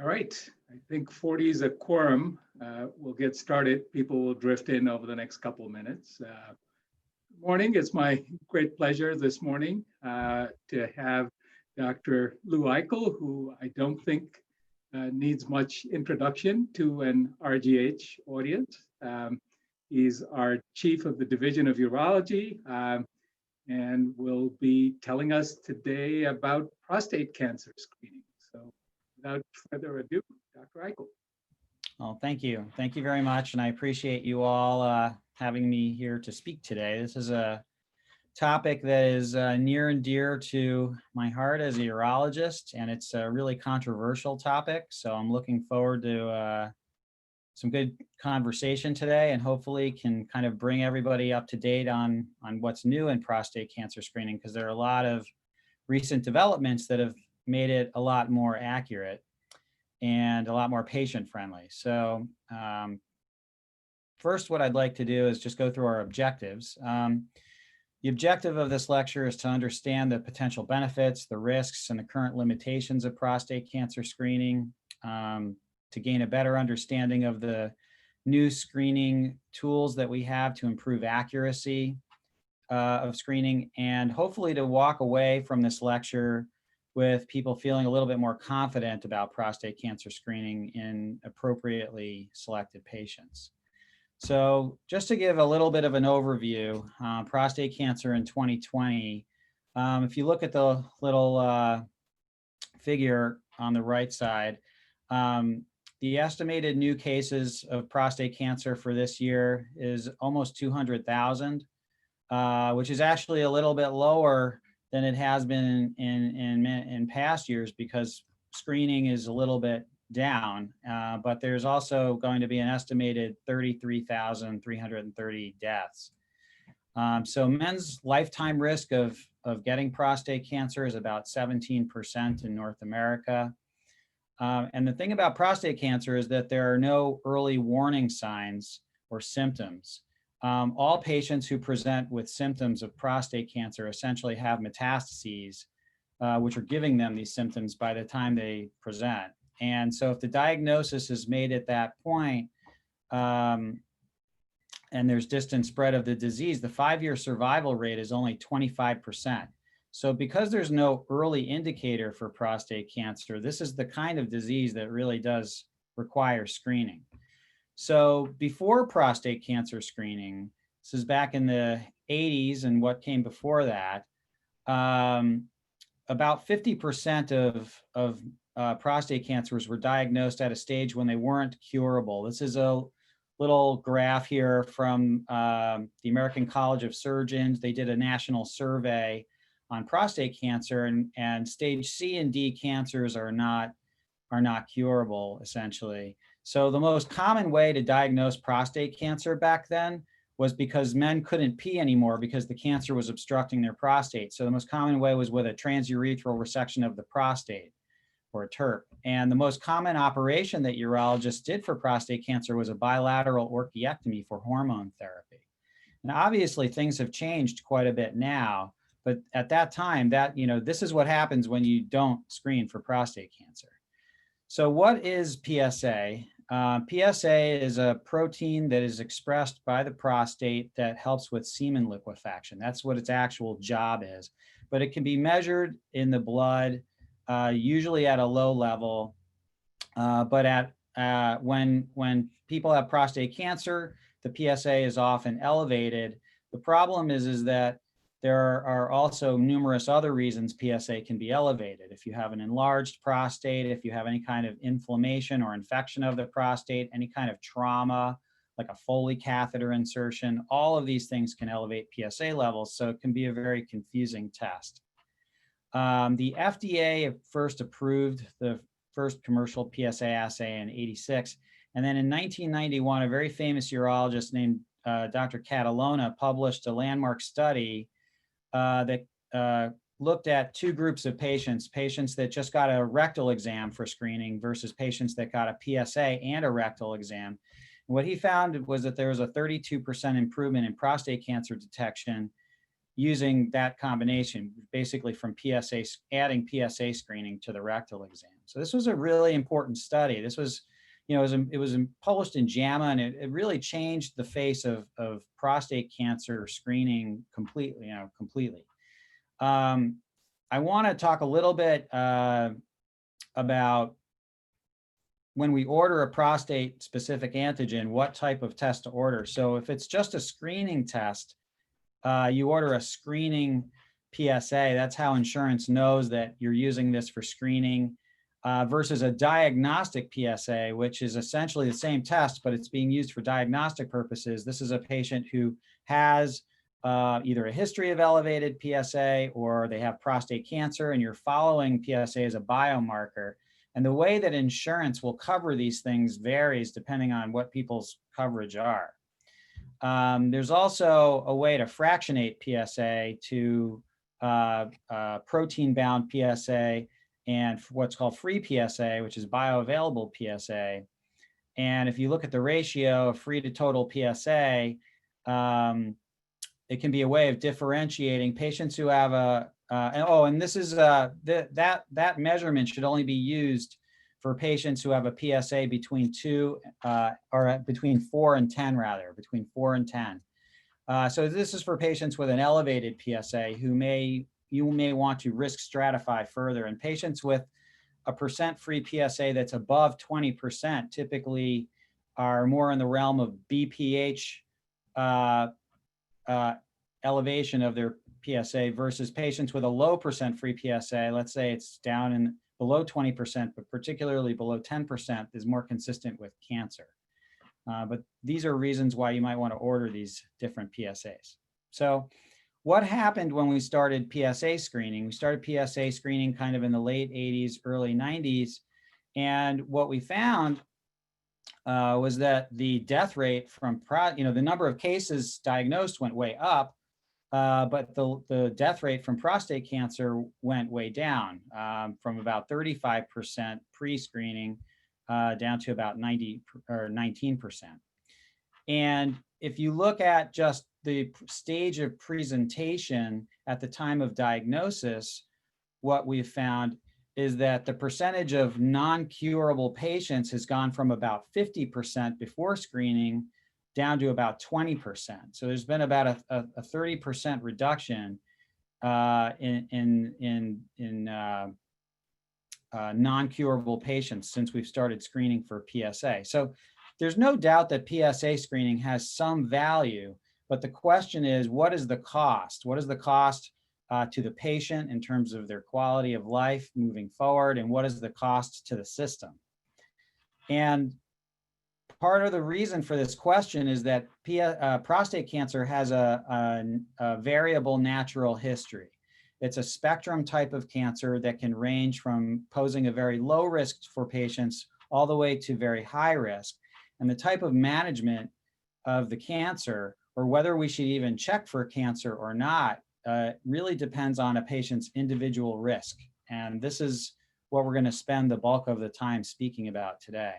All right, I think 40 is a quorum. We'll get started. People will drift in over the next couple of minutes. Good morning. It's my great pleasure this morning to have Dr. Lou Eichel, who I don't think needs much introduction to an RGH audience. He's our chief of the Division of Urology and will be telling us today about prostate cancer screening. So without further ado, Dr. Eichel. Well, thank you. Thank you very much. And I appreciate you all having me here to speak today. This is a topic that is near and dear to my heart as a urologist, and it's a really controversial topic. So I'm looking forward to some good conversation today, and hopefully can kind of bring everybody up to date on what's new in prostate cancer screening, because there are a lot of recent developments that have made it a lot more accurate and a lot more patient friendly. So first, what I'd like to do is just go through our objectives. The objective of this lecture is to understand the potential benefits, the risks, and the current limitations of prostate cancer screening, to gain a better understanding of the new screening tools that we have to improve accuracy of screening, and hopefully to walk away from this lecture with people feeling a little bit more confident about prostate cancer screening in appropriately selected patients. So just to give a little bit of an overview, prostate cancer in 2020, if you look at the little figure on the right side, the estimated new cases of prostate cancer for this year is almost 200,000, which is actually a little bit lower than it has been in past years, because screening is a little bit down, but there's also going to be an estimated 33,330 deaths. So men's lifetime risk of getting prostate cancer is about 17% in North America. And the thing about prostate cancer is that there are no early warning signs or symptoms. All patients who present with symptoms of prostate cancer essentially have metastases, which are giving them these symptoms by the time they present. And so if the diagnosis is made at that point, and there's distant spread of the disease, the 5-year survival rate is only 25%. So because there's no early indicator for prostate cancer, this is the kind of disease that really does require screening. So before prostate cancer screening, this is back in the 80s and what came before that, about 50% of prostate cancers were diagnosed at a stage when they weren't curable. This is a little graph here from the American College of Surgeons. They did a national survey on prostate cancer, and stage C and D cancers are not curable, essentially. So the most common way to diagnose prostate cancer back then was because men couldn't pee anymore because the cancer was obstructing their prostate. So the most common way was with a transurethral resection of the prostate, or a TURP. And the most common operation that urologists did for prostate cancer was a bilateral orchiectomy for hormone therapy. And obviously things have changed quite a bit now, but at that time, this is what happens when you don't screen for prostate cancer. So what is PSA? PSA is a protein that is expressed by the prostate that helps with semen liquefaction. That's what its actual job is. But it can be measured in the blood, usually at a low level. But when people have prostate cancer, the PSA is often elevated. The problem is that there are also numerous other reasons PSA can be elevated. If you have an enlarged prostate, if you have any kind of inflammation or infection of the prostate, any kind of trauma, like a Foley catheter insertion, all of these things can elevate PSA levels, so it can be a very confusing test. The FDA first approved the first commercial PSA assay in '86, and then in 1991, a very famous urologist named Dr. Catalona published a landmark study that looked at two groups of patients that just got a rectal exam for screening versus patients that got a PSA and a rectal exam. And what he found was that there was a 32% improvement in prostate cancer detection using that combination, basically from PSA, adding PSA screening to the rectal exam. So this was a really important study. This was, you know, it was published in JAMA, and it really changed the face of prostate cancer screening completely, you know, completely. I want to talk a little bit about when we order a prostate specific antigen, what type of test to order. So if it's just a screening test, you order a screening PSA. That's how insurance knows that you're using this for screening, versus a diagnostic PSA, which is essentially the same test, but it's being used for diagnostic purposes. This is a patient who has either a history of elevated PSA or they have prostate cancer, and you're following PSA as a biomarker. And the way that insurance will cover these things varies depending on what people's coverage are. There's also a way to fractionate PSA to protein-bound PSA and what's called free PSA, which is bioavailable PSA. And if you look at the ratio of free to total PSA, it can be a way of differentiating patients who have and this is that measurement should only be used for patients who have a PSA between 4 and 10 rather, between 4 and 10. So this is for patients with an elevated PSA who you may want to risk stratify further. And patients with a percent free PSA that's above 20% typically are more in the realm of BPH elevation of their PSA versus patients with a low percent free PSA. Let's say it's down in below 20%, but particularly below 10% is more consistent with cancer. But these are reasons why you might want to order these different PSAs. So what happened when we started PSA screening? We started PSA screening kind of in the late 80s, early 90s. And what we found was that the death rate from, the number of cases diagnosed went way up, but the death rate from prostate cancer went way down, from about 35% pre-screening down to about 90 or 19%. And if you look at just the stage of presentation at the time of diagnosis, what we've found is that the percentage of non-curable patients has gone from about 50% before screening down to about 20%. So there's been about a 30% reduction in non-curable patients since we've started screening for PSA. So there's no doubt that PSA screening has some value, but the question is, what is the cost? What is the cost to the patient in terms of their quality of life moving forward, and what is the cost to the system? And part of the reason for this question is that prostate cancer has a variable natural history. It's a spectrum type of cancer that can range from posing a very low risk for patients all the way to very high risk. And the type of management of the cancer, or whether we should even check for cancer or not, really depends on a patient's individual risk. And this is what we're going to spend the bulk of the time speaking about today.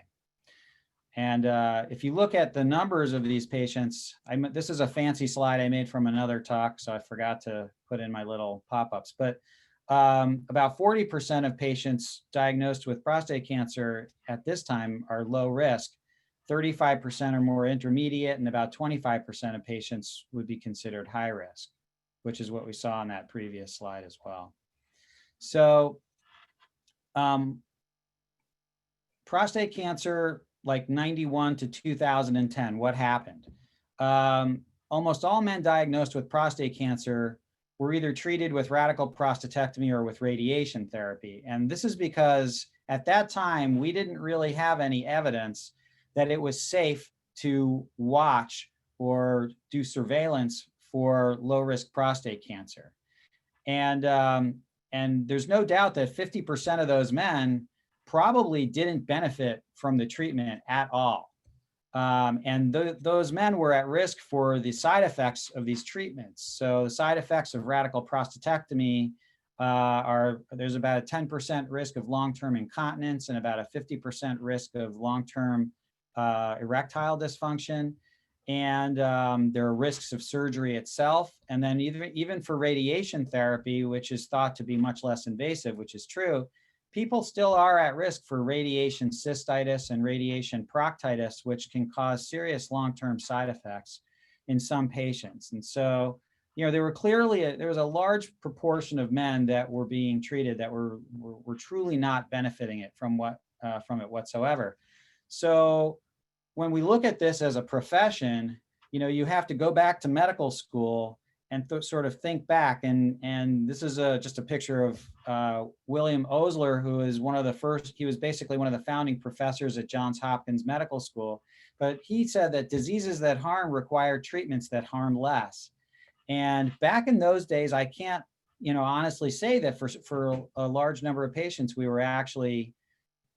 And if you look at the numbers of these patients, this is a fancy slide I made from another talk, so I forgot to put in my little pop-ups. But about 40% of patients diagnosed with prostate cancer at this time are low risk. 35% are more intermediate, and about 25% of patients would be considered high risk, which is what we saw on that previous slide as well. So prostate cancer, like 91 to 2010, what happened? Almost all men diagnosed with prostate cancer were either treated with radical prostatectomy or with radiation therapy. And this is because at that time, we didn't really have any evidence that it was safe to watch or do surveillance for low-risk prostate cancer. And there's no doubt that 50% of those men probably didn't benefit from the treatment at all. Those men were at risk for the side effects of these treatments. So the side effects of radical prostatectomy there's about a 10% risk of long-term incontinence and about a 50% risk of long-term erectile dysfunction. And there are risks of surgery itself. And then even for radiation therapy, which is thought to be much less invasive, which is true, people still are at risk for radiation cystitis and radiation proctitis, which can cause serious long-term side effects in some patients. And so, there was a large proportion of men that were being treated that were truly not benefiting it from it whatsoever. So when we look at this as a profession, you have to go back to medical school and sort of think back. And this is just a picture of William Osler, who is he was basically one of the founding professors at Johns Hopkins Medical School. But he said that diseases that harm require treatments that harm less. And back in those days, I can't, honestly say that for a large number of patients, we were actually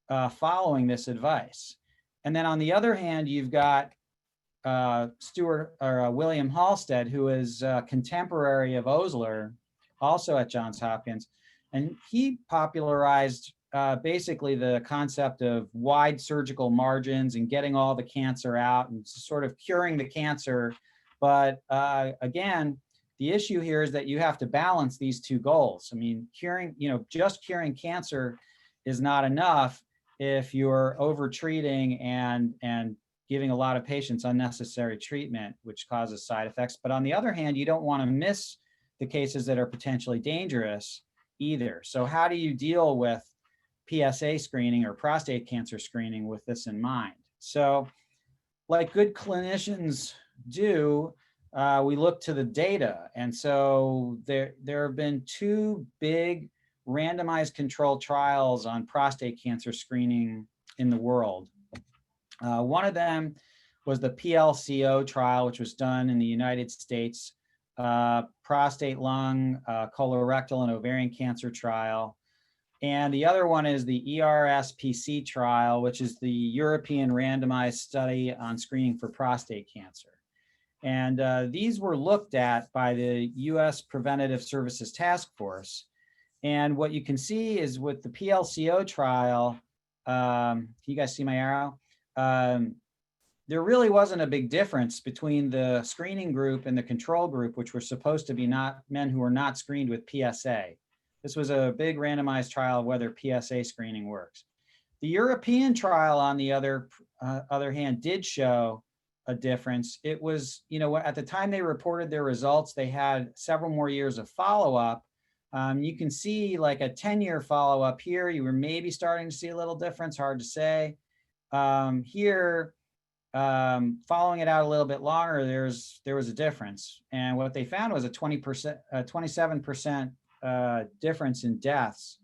following this advice. And then on the other hand, you've got William Halsted, who is a contemporary of Osler, also at Johns Hopkins. And he popularized basically the concept of wide surgical margins and getting all the cancer out and sort of curing the cancer. But again, the issue here is that you have to balance these two goals. I mean, just curing cancer is not enough if you're over-treating and giving a lot of patients unnecessary treatment, which causes side effects. But on the other hand, you don't want to miss the cases that are potentially dangerous either. So how do you deal with PSA screening or prostate cancer screening with this in mind? So like good clinicians do, we look to the data. And so there have been two big randomized controlled trials on prostate cancer screening in the world. One of them was the PLCO trial, which was done in the United States, prostate, lung, colorectal, and ovarian cancer trial. And the other one is the ERSPC trial, which is the European randomized study on screening for prostate cancer. And these were looked at by the US Preventative Services Task Force. And what you can see is with the PLCO trial, can you guys see my arrow? There really wasn't a big difference between the screening group and the control group, which were supposed to be not men who were not screened with PSA. This was a big randomized trial of whether PSA screening works. The European trial, on the other hand, did show a difference. It was, at the time they reported their results, they had several more years of follow-up. You can see like a 10-year follow-up here. You were maybe starting to see a little difference, hard to say. Here, following it out a little bit longer, there was a difference. And what they found was a 27% difference in deaths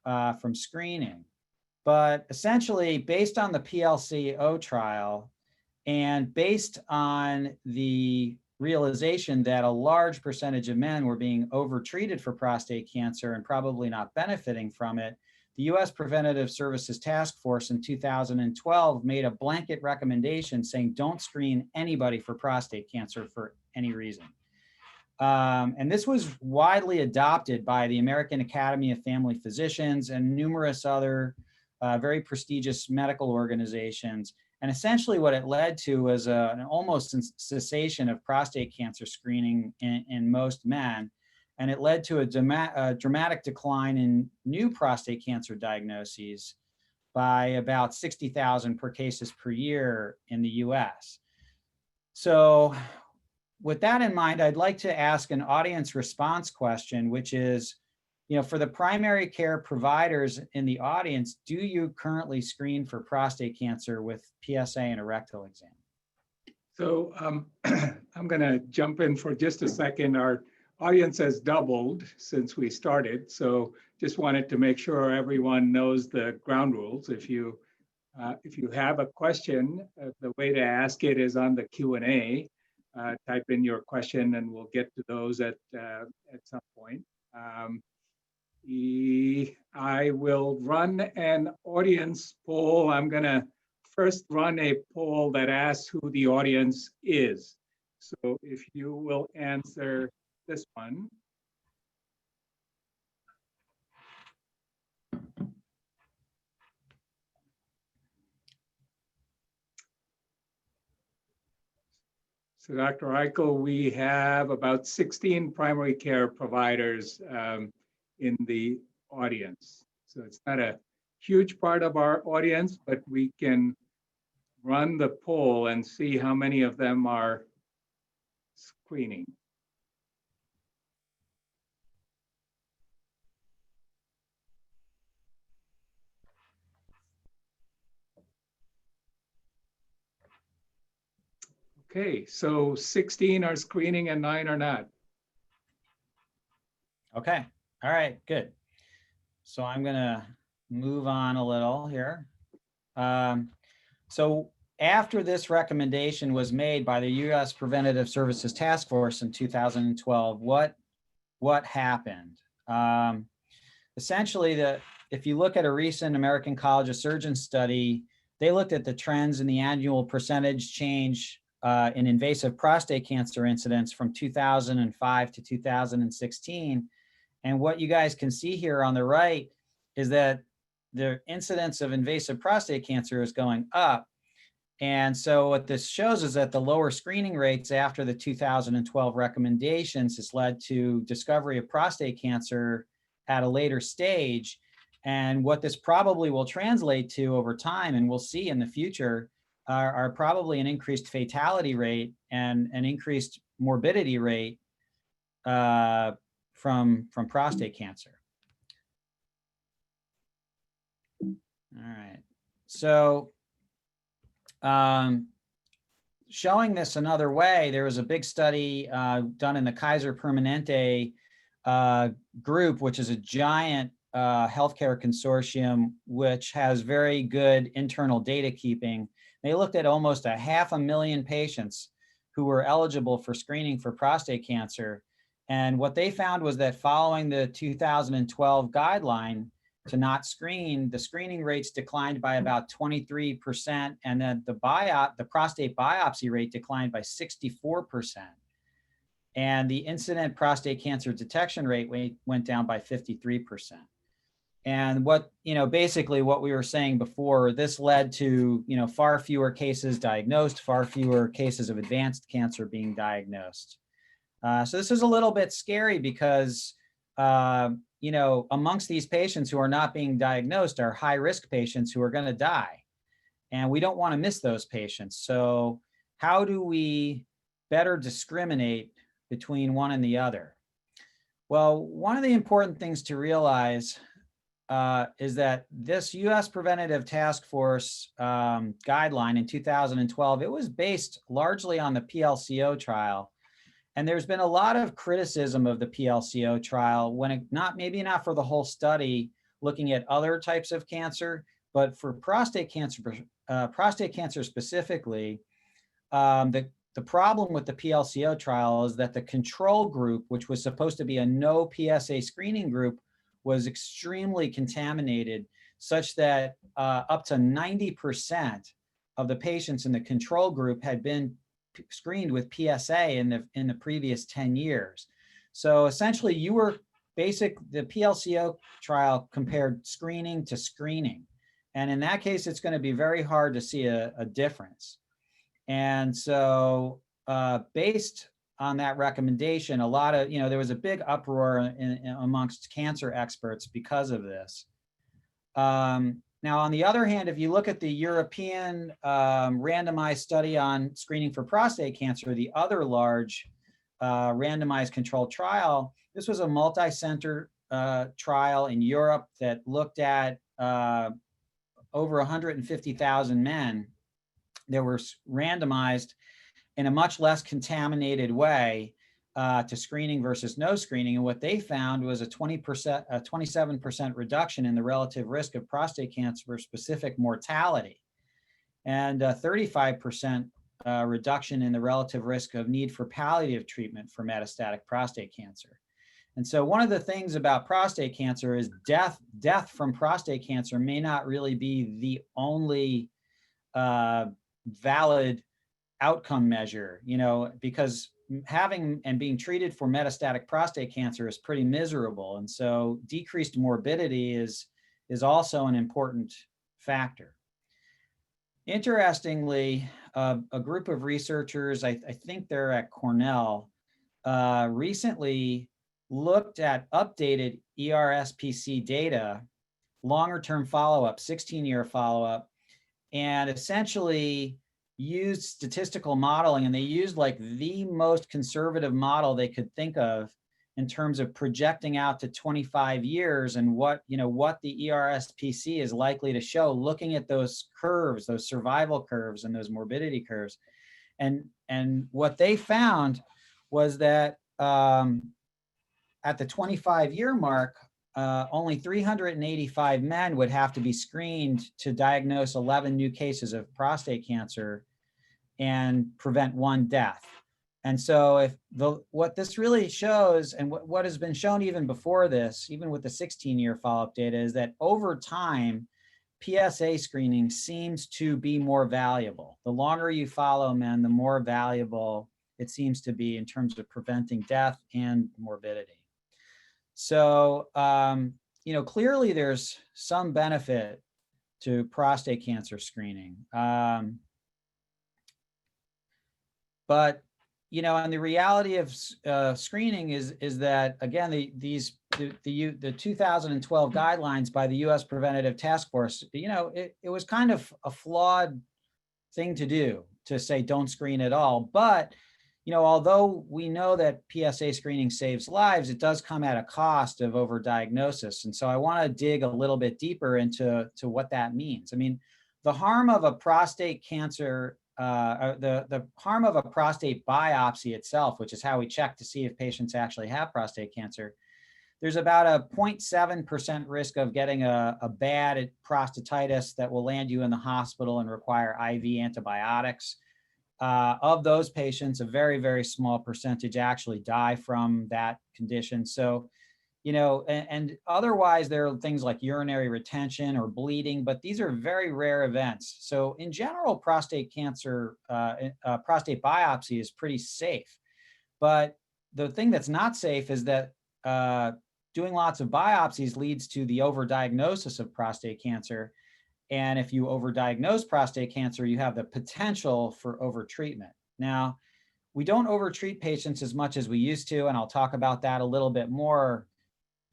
from screening. But essentially, based on the PLCO trial and based on the realization that a large percentage of men were being overtreated for prostate cancer and probably not benefiting from it, the US Preventative Services Task Force in 2012 made a blanket recommendation saying don't screen anybody for prostate cancer for any reason. And this was widely adopted by the American Academy of Family Physicians and numerous other very prestigious medical organizations. And essentially what it led to was an almost cessation of prostate cancer screening in most men. And it led to a dramatic decline in new prostate cancer diagnoses by about 60,000 per cases per year in the US. So with that in mind, I'd like to ask an audience response question, which is, for the primary care providers in the audience, do you currently screen for prostate cancer with PSA and a rectal exam? So I'm going to jump in for just a second. Our audience has doubled since we started, so just wanted to make sure everyone knows the ground rules. If you have a question, the way to ask it is on the Q&A. Type in your question, and we'll get to those at some point. I will run an audience poll. I'm going to first run a poll that asks who the audience is. So if you will answer this one. So Dr. Eichel, we have about 16 primary care providers in the audience. So it's not a huge part of our audience, but we can run the poll and see how many of them are screening. Okay, so 16 are screening and 9 are not. Okay, all right, good. So I'm gonna move on a little here. So after this recommendation was made by the U.S. Preventative Services Task Force in 2012, what happened? Essentially, if you look at a recent American College of Surgeons study, they looked at the trends in the annual percentage change in invasive prostate cancer incidence from 2005 to 2016. And what you guys can see here on the right is that the incidence of invasive prostate cancer is going up. And so what this shows is that the lower screening rates after the 2012 recommendations has led to discovery of prostate cancer at a later stage. And what this probably will translate to over time, and we'll see in the future, are probably an increased fatality rate and an increased morbidity rate from prostate cancer. All right, so showing this another way, there was a big study done in the Kaiser Permanente group, which is a giant healthcare consortium, which has very good internal data keeping. They looked at almost 500,000 patients who were eligible for screening for prostate cancer. And what they found was that following the 2012 guideline to not screen, the screening rates declined by about 23%, and then the prostate biopsy rate declined by 64%. And the incident prostate cancer detection rate went down by 53%. And basically what we were saying before, this led to, far fewer cases diagnosed, far fewer cases of advanced cancer being diagnosed. So this is a little bit scary because, amongst these patients who are not being diagnosed are high-risk patients who are going to die. And we don't want to miss those patients. So how do we better discriminate between one and the other? Well, one of the important things to realize is that this U.S. Preventative Task Force guideline in 2012, it was based largely on the PLCO trial. And there's been a lot of criticism of the PLCO trial when maybe not for the whole study looking at other types of cancer, but for prostate cancer specifically, the problem with the PLCO trial is that the control group, which was supposed to be a no PSA screening group, was extremely contaminated, such that up to 90% of the patients in the control group had been screened with PSA in the previous 10 years. So essentially the PLCO trial compared screening to screening. And in that case, it's going to be very hard to see a difference. And so based on that recommendation, there was a big uproar amongst cancer experts because of this. Now, on the other hand, if you look at the European randomized study on screening for prostate cancer, the other large randomized controlled trial, this was a multi-center trial in Europe that looked at over 150,000 men that were randomized in a much less contaminated way to screening versus no screening. And what they found was a 27% reduction in the relative risk of prostate cancer specific mortality, and a 35% reduction in the relative risk of need for palliative treatment for metastatic prostate cancer. And so one of the things about prostate cancer is death from prostate cancer may not really be the only valid outcome measure, because having and being treated for metastatic prostate cancer is pretty miserable. And so decreased morbidity is also an important factor. Interestingly, a group of researchers, I think they're at Cornell, recently looked at updated ERSPC data, longer term follow-up, 16-year follow-up, and essentially used statistical modeling, and they used like the most conservative model they could think of in terms of projecting out to 25 years and what the ERSPC is likely to show, looking at those curves, those survival curves and those morbidity curves. And what they found was that at the 25-year mark, only 385 men would have to be screened to diagnose 11 new cases of prostate cancer and prevent 1 death. And so what this really shows, and what has been shown even before this, even with the 16-year follow-up data, is that over time, PSA screening seems to be more valuable. The longer you follow men, the more valuable it seems to be in terms of preventing death and morbidity. So, clearly there's some benefit to prostate cancer screening. But, and the reality of screening is that, again, the 2012 guidelines by the U.S. Preventative Task Force, it was kind of a flawed thing to do, to say don't screen at all. But although we know that PSA screening saves lives, it does come at a cost of overdiagnosis. And so I want to dig a little bit deeper into what that means. I mean, the harm of a prostate cancer, the harm of a prostate biopsy itself, which is how we check to see if patients actually have prostate cancer, there's about a 0.7% risk of getting a bad prostatitis that will land you in the hospital and require IV antibiotics. Of those patients, a very, very small percentage actually die from that condition. So, and otherwise there are things like urinary retention or bleeding, but these are very rare events. So in general, prostate cancer, prostate biopsy is pretty safe. But the thing that's not safe is that doing lots of biopsies leads to the overdiagnosis of prostate cancer. And if you overdiagnose prostate cancer, you have the potential for overtreatment. Now, we don't overtreat patients as much as we used to, and I'll talk about that a little bit more,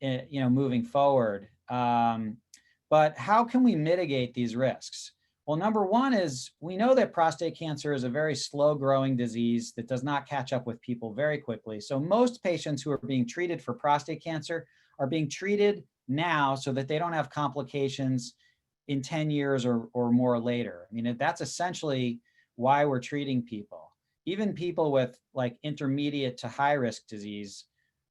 moving forward. But how can we mitigate these risks? Well, number one is we know that prostate cancer is a very slow-growing disease that does not catch up with people very quickly. So most patients who are being treated for prostate cancer are being treated now so that they don't have complications in 10 years or more later. I mean, that's essentially why we're treating people. Even people with like intermediate to high risk disease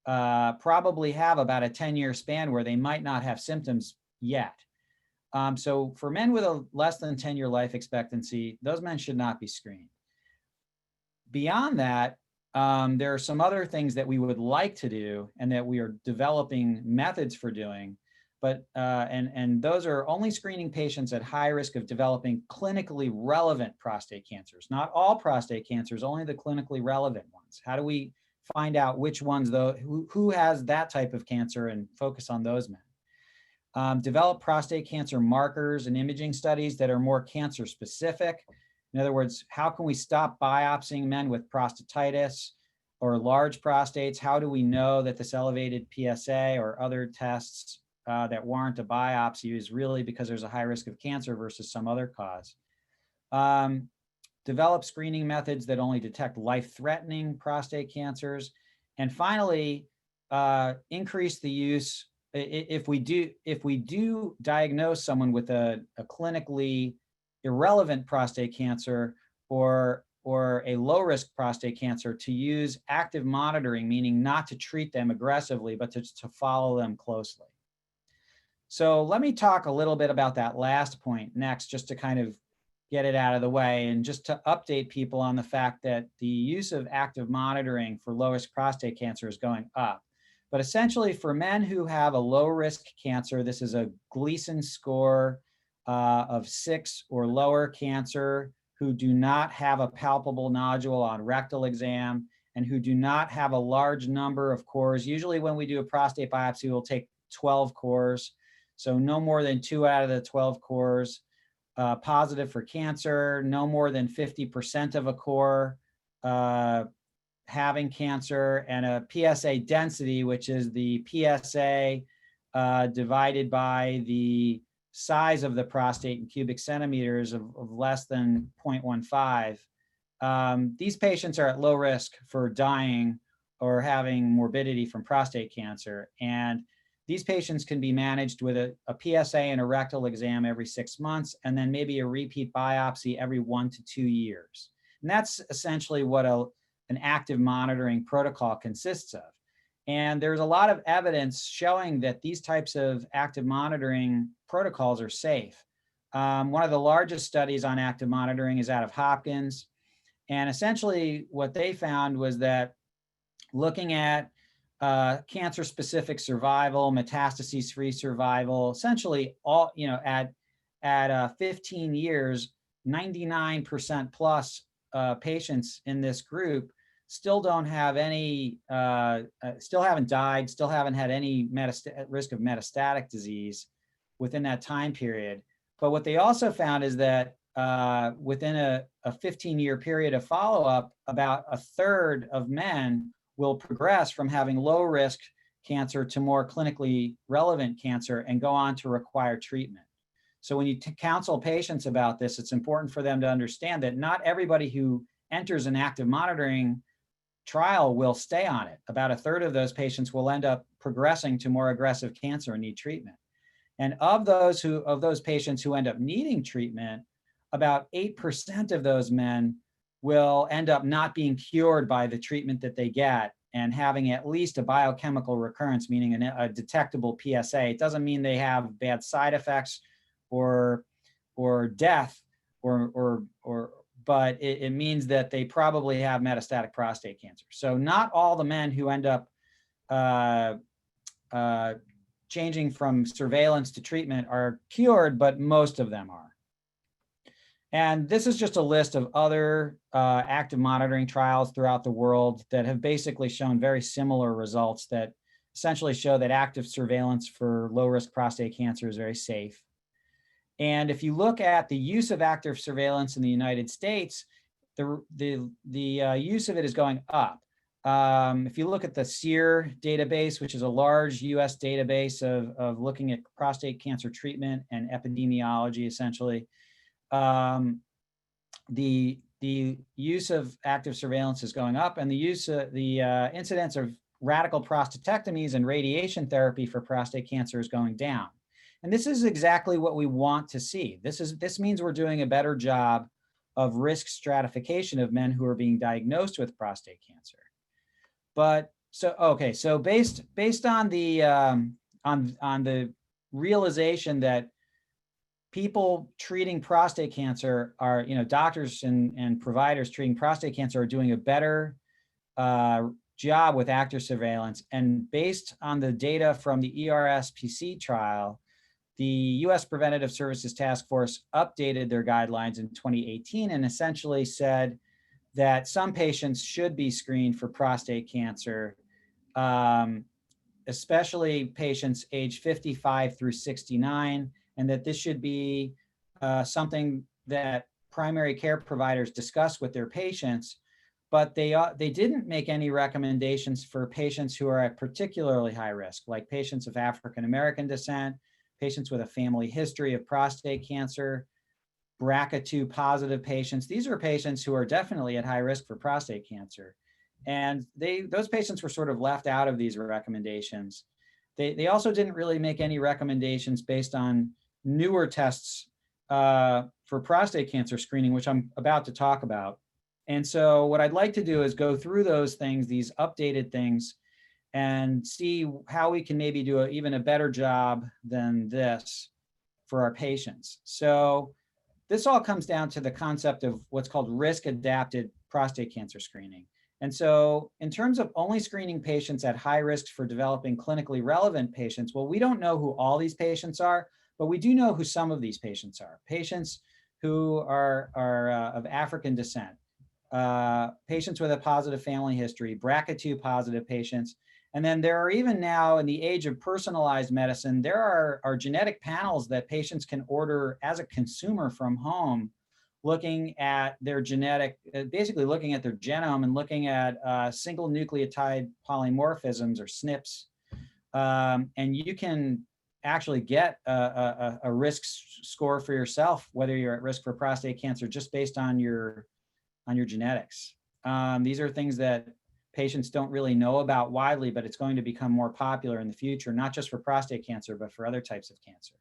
probably have about a 10-year span where they might not have symptoms yet. So for men with a less than 10-year life expectancy, those men should not be screened. Beyond that, there are some other things that we would like to do and that we are developing methods for doing. But and those are only screening patients at high risk of developing clinically relevant prostate cancers. Not all prostate cancers, only the clinically relevant ones. How do we find out which ones, though, who has that type of cancer and focus on those men? Develop prostate cancer markers and imaging studies that are more cancer specific. In other words, how can we stop biopsying men with prostatitis or large prostates? How do we know that this elevated PSA or other tests that warrant a biopsy is really because there's a high risk of cancer versus some other cause? Develop screening methods that only detect life-threatening prostate cancers. And finally, increase the use, if we do diagnose someone with a clinically irrelevant prostate cancer or a low-risk prostate cancer, to use active monitoring, meaning not to treat them aggressively, but to follow them closely. So let me talk a little bit about that last point next, just to kind of get it out of the way and just to update people on the fact that the use of active monitoring for low-risk prostate cancer is going up. But essentially for men who have a low-risk cancer, this is a Gleason score of 6 or lower cancer, who do not have a palpable nodule on rectal exam and who do not have a large number of cores. Usually when we do a prostate biopsy, we'll take 12 cores. So no more than 2 out of the 12 cores, positive for cancer, no more than 50% of a core having cancer, and a PSA density, which is the PSA divided by the size of the prostate in cubic centimeters of less than 0.15. These patients are at low risk for dying or having morbidity from prostate cancer. And these patients can be managed with a PSA and a rectal exam every 6 months, and then maybe a repeat biopsy every 1 to 2 years. And that's essentially what an active monitoring protocol consists of. And there's a lot of evidence showing that these types of active monitoring protocols are safe. One of the largest studies on active monitoring is out of Hopkins. And essentially what they found was that looking at cancer-specific survival, metastases-free survival, essentially all, at 15 years, 99% plus patients in this group still don't have any, still haven't died, still haven't had any risk of metastatic disease within that time period. But what they also found is that within a 15-year period of follow-up, about a third of men will progress from having low-risk cancer to more clinically relevant cancer and go on to require treatment. So when you counsel patients about this, it's important for them to understand that not everybody who enters an active monitoring trial will stay on it. About a third of those patients will end up progressing to more aggressive cancer and need treatment. And of those patients who end up needing treatment, about 8% of those men will end up not being cured by the treatment that they get and having at least a biochemical recurrence, meaning a detectable PSA. It doesn't mean they have bad side effects or death, but it means that they probably have metastatic prostate cancer. So not all the men who end up changing from surveillance to treatment are cured, but most of them are. And this is just a list of other active monitoring trials throughout the world that have basically shown very similar results that essentially show that active surveillance for low-risk prostate cancer is very safe. And if you look at the use of active surveillance in the United States, the use of it is going up. If you look at the SEER database, which is a large US database of looking at prostate cancer treatment and epidemiology, essentially, the use of active surveillance is going up, and the incidence of radical prostatectomies and radiation therapy for prostate cancer is going down. And this is exactly what we want to see. This means we're doing a better job of risk stratification of men who are being diagnosed with prostate cancer. But so based on the realization that people treating prostate cancer are, doctors and providers treating prostate cancer are doing a better job with active surveillance, and based on the data from the ERSPC trial, the U.S. Preventative Services Task Force updated their guidelines in 2018 and essentially said that some patients should be screened for prostate cancer, especially patients age 55 through 69, and that this should be something that primary care providers discuss with their patients. But they didn't make any recommendations for patients who are at particularly high risk, like patients of African American descent, patients with a family history of prostate cancer, BRCA2 positive patients. These are patients who are definitely at high risk for prostate cancer. And those patients were sort of left out of these recommendations. They also didn't really make any recommendations based on newer tests for prostate cancer screening, which I'm about to talk about. And so what I'd like to do is go through those things, these updated things, and see how we can maybe do even a better job than this for our patients. So this all comes down to the concept of what's called risk-adapted prostate cancer screening. And so in terms of only screening patients at high risk for developing clinically relevant patients, well, we don't know who all these patients are, but we do know who some of these patients are. Patients who are of African descent, patients with a positive family history, BRCA2 positive patients, And then there are even now, in the age of personalized medicine, there are genetic panels that patients can order as a consumer from home, looking at their genetic, basically looking at their genome and looking at single nucleotide polymorphisms, or SNPs. And you can actually get a risk score for yourself, whether you're at risk for prostate cancer, just based on your genetics. These are things that patients don't really know about widely, but it's going to become more popular in the future, not just for prostate cancer, but for other types of cancer.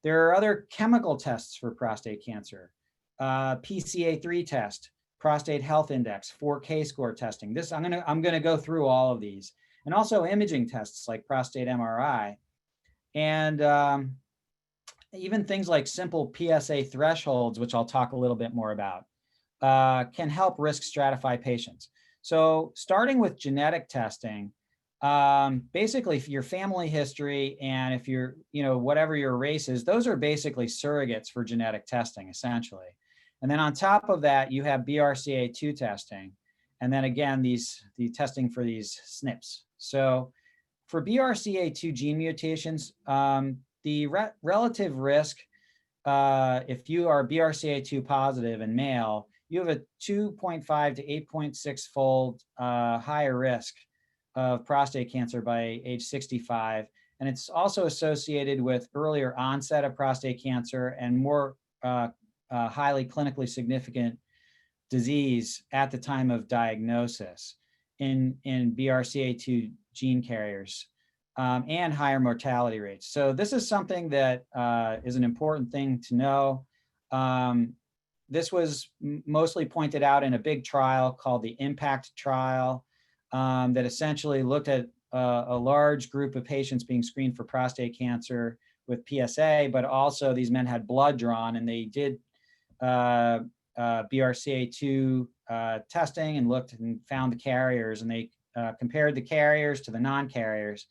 There are other chemical tests for prostate cancer, PCA3 test, prostate health index, 4K score testing. This, I'm gonna go through all of these, and also imaging tests like prostate MRI, and even things like simple PSA thresholds, which I'll talk a little bit more about, can help risk stratify patients. So starting with genetic testing, basically if your family history and if you're, whatever your race is, those are basically surrogates for genetic testing, essentially. And then on top of that, you have BRCA2 testing. And then again, the testing for these SNPs. So for BRCA2 gene mutations, the relative risk, if you are BRCA2 positive and male, you have a 2.5 to 8.6 fold higher risk of prostate cancer by age 65. And it's also associated with earlier onset of prostate cancer and more highly clinically significant disease at the time of diagnosis in BRCA2 gene carriers, and higher mortality rates. So this is something that is an important thing to know. This was mostly pointed out in a big trial called the IMPACT trial, that essentially looked at a large group of patients being screened for prostate cancer with PSA, but also these men had blood drawn, and they did BRCA2 testing and looked and found the carriers, and they compared the carriers to the non-carriers.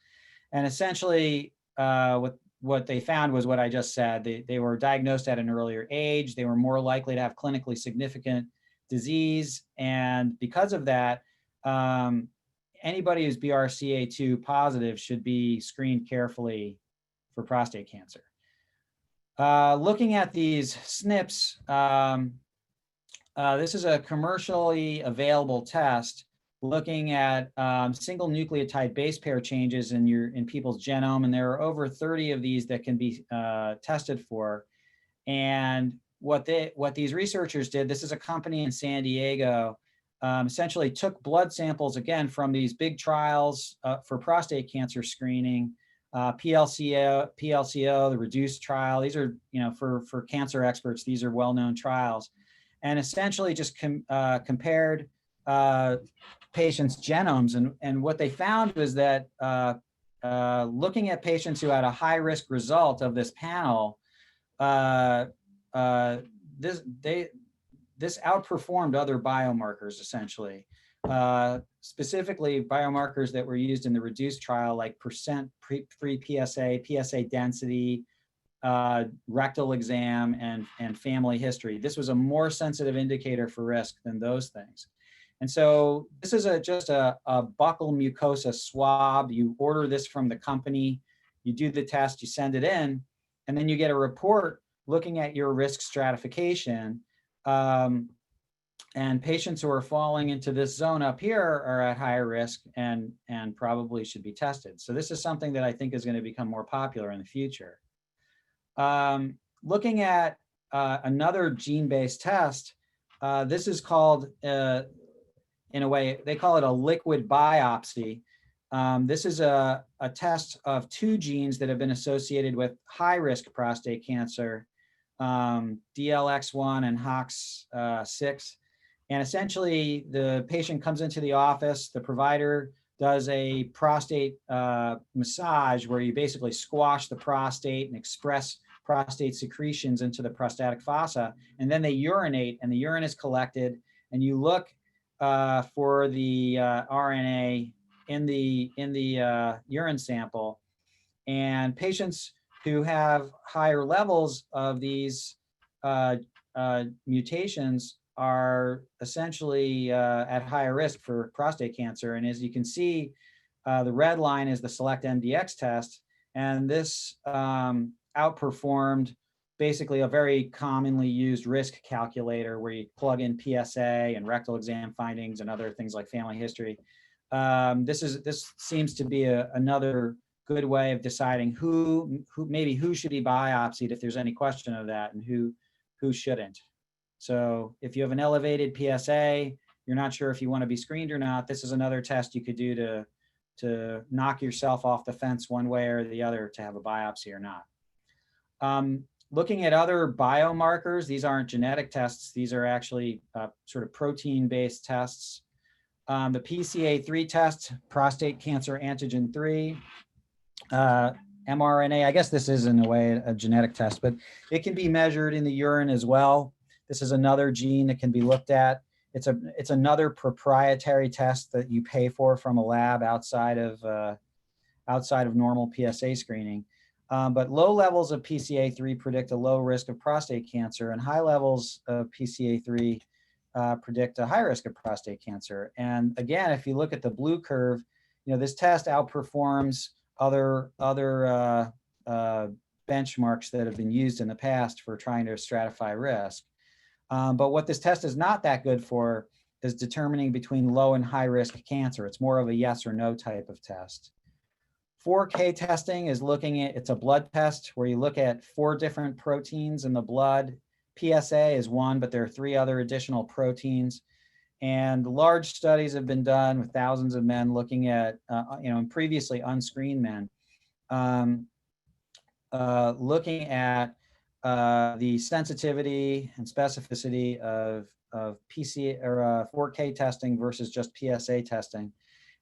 And essentially what they found was what I just said. They were diagnosed at an earlier age. They were more likely to have clinically significant disease. And because of that, anybody who's BRCA2 positive should be screened carefully for prostate cancer. Looking at these SNPs, this is a commercially available test looking at single nucleotide base pair changes in people's genome, and there are over 30 of these that can be tested for. And what these researchers did, this is a company in San Diego, essentially took blood samples again from these big trials for prostate cancer screening, PLCO, the REDUCE trial. These are, for cancer experts, these are well-known trials, and essentially just compared patients' genomes. And what they found was that looking at patients who had a high-risk result of this panel, this outperformed other biomarkers, essentially. Specifically biomarkers that were used in the REDUCE trial, like percent free PSA, PSA density, rectal exam, and family history. This was a more sensitive indicator for risk than those things. And so this is just a buccal mucosa swab. You order this from the company, you do the test, you send it in, and then you get a report looking at your risk stratification. And patients who are falling into this zone up here are at higher risk and probably should be tested. So this is something that I think is going to become more popular in the future. Looking at another gene-based test, this is called, in a way, they call it a liquid biopsy. This is a test of two genes that have been associated with high-risk prostate cancer, DLX1 and HOX6. And essentially, the patient comes into the office, the provider does a prostate massage where you basically squash the prostate and express prostate secretions into the prostatic fossa, and then they urinate, and the urine is collected, and you look for the RNA in the urine sample. And patients who have higher levels of these mutations are essentially at higher risk for prostate cancer. And as you can see, The red line is the Select MDX test, and this outperformed basically a very commonly used risk calculator where you plug in PSA and rectal exam findings and other things like family history. This seems to be another good way of deciding who should be biopsied if there's any question of that, and who shouldn't. So if you have an elevated PSA, you're not sure if you want to be screened or not, this is another test you could do to knock yourself off the fence one way or the other to have a biopsy or not. Looking at other biomarkers, these aren't genetic tests, these are actually sort of protein-based tests. The PCA3 test, prostate cancer antigen 3, mRNA, I guess this is in a way a genetic test, but it can be measured in the urine as well. This is another gene that can be looked at. It's another proprietary test that you pay for from a lab outside of normal PSA screening. But low levels of PCA3 predict a low risk of prostate cancer, and high levels of PCA3 predict a high risk of prostate cancer. And again, if you look at the blue curve, this test outperforms other benchmarks that have been used in the past for trying to stratify risk. But what this test is not that good for is determining between low and high risk cancer. It's more of a yes or no type of test. 4K testing is it's a blood test where you look at 4 different proteins in the blood. PSA is one, but there are 3 other additional proteins. And large studies have been done with thousands of men looking at, and previously unscreened men, looking at the sensitivity and specificity of PC or 4K testing versus just PSA testing.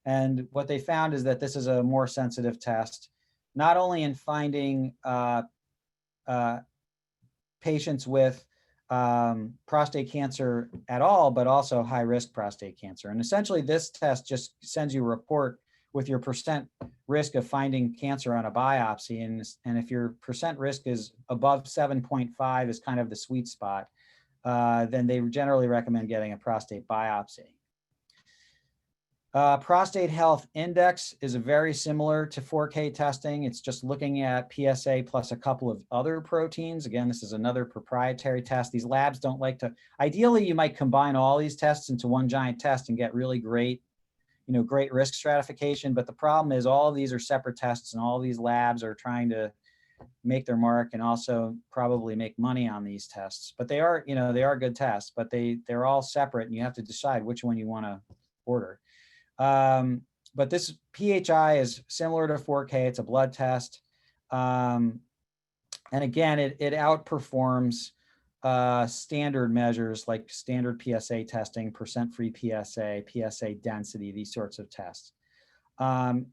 And what they found is that this is a more sensitive test, not only in finding patients with prostate cancer at all, but also high risk prostate cancer. And essentially this test just sends you a report with your percent risk of finding cancer on a biopsy. And if your percent risk is above 7.5 is kind of the sweet spot, then they generally recommend getting a prostate biopsy. Prostate Health Index is very similar to 4K testing. It's just looking at PSA plus a couple of other proteins. Again, this is another proprietary test. These labs don't like to, ideally you might combine all these tests into one giant test and get really great, great risk stratification. But the problem is all of these are separate tests and all these labs are trying to make their mark and also probably make money on these tests. But they are, they are good tests, but they're all separate and you have to decide which one you want to order. But this PHI is similar to 4K. It's a blood test. And again, it outperforms standard measures like standard PSA testing, percent free PSA, PSA density, these sorts of tests. PHI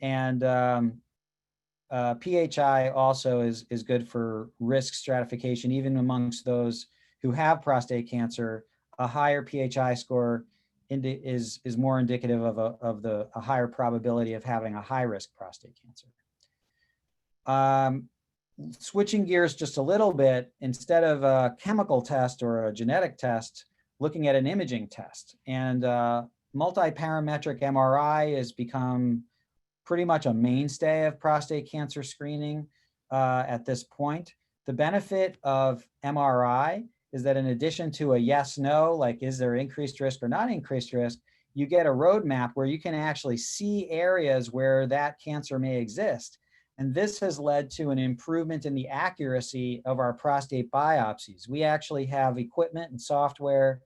also is good for risk stratification, even amongst those who have prostate cancer. A higher PHI score is more indicative of a higher probability of having a high risk prostate cancer. Switching gears just a little bit, instead of a chemical test or a genetic test, looking at an imaging test. And multi-parametric MRI has become pretty much a mainstay of prostate cancer screening at this point. The benefit of MRI is that in addition to a yes, no, like is there increased risk or not increased risk, you get a roadmap where you can actually see areas where that cancer may exist. And this has led to an improvement in the accuracy of our prostate biopsies. We actually have equipment and software